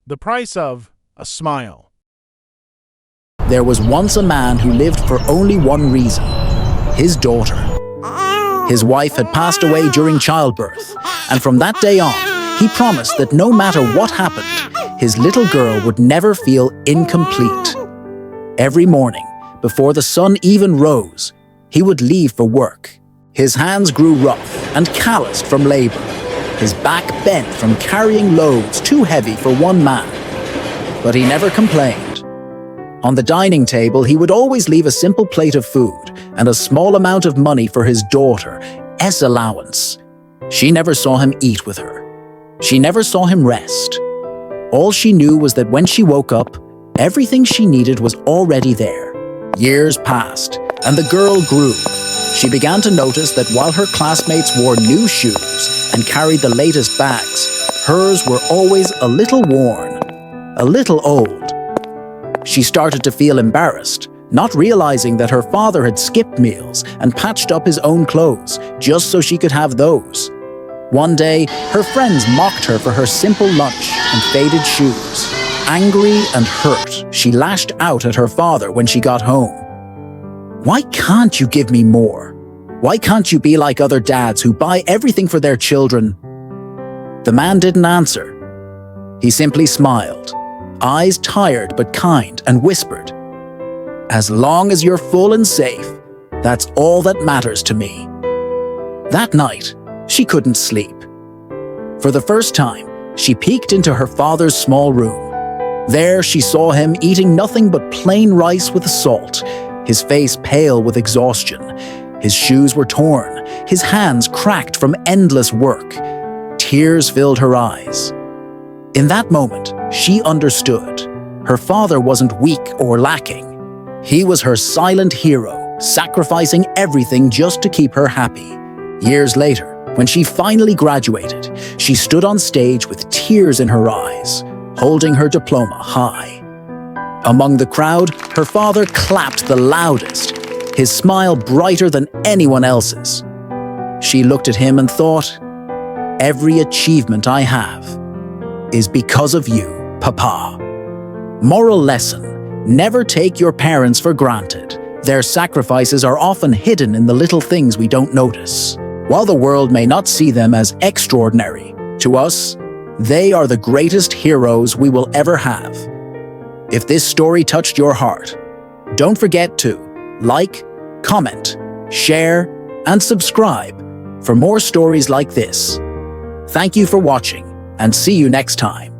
The price of a smile. There was once a man who lived for only one reason: his daughter. His wife had passed away during childbirth, and from that day on, he promised that no matter what happened, his little girl would never feel incomplete. Every morning, before the sun even rose, he would leave for work. His hands grew rough and calloused from labor. His back bent from carrying loads too heavy for one man. But he never complained. On the dining table, he would always leave a simple plate of food and a small amount of money for his daughter's allowance. She never saw him eat with her. She never saw him rest. All she knew was that when she woke up, everything she needed was already there. Years passed, and the girl grew. She began to notice that while her classmates wore new shoes and carried the latest bags, hers were always a little worn, a little old. She started to feel embarrassed, not realizing that her father had skipped meals and patched up his own clothes just so she could have those. One day, her friends mocked her for her simple lunch and faded shoes. Angry and hurt, she lashed out at her father when she got home. "Why can't you give me more? Why can't you be like other dads who buy everything for their children?" The man didn't answer. He simply smiled, eyes tired but kind, and whispered, "As long as you're full and safe, that's all that matters to me." That night, she couldn't sleep. For the first time, she peeked into her father's small room. There she saw him eating nothing but plain rice with salt, his face pale with exhaustion. His shoes were torn, his hands cracked from endless work. Tears filled her eyes. In that moment, she understood. Her father wasn't weak or lacking. He was her silent hero, sacrificing everything just to keep her happy. Years later, when she finally graduated, she stood on stage with tears in her eyes, holding her diploma high. Among the crowd, her father clapped the loudest, his smile brighter than anyone else's. She looked at him and thought, "Every achievement I have is because of you, Papa." Moral lesson: never take your parents for granted. Their sacrifices are often hidden in the little things we don't notice. While the world may not see them as extraordinary, to us, they are the greatest heroes we will ever have. If this story touched your heart, don't forget to like, comment, share, and subscribe for more stories like this. Thank you for watching, and see you next time.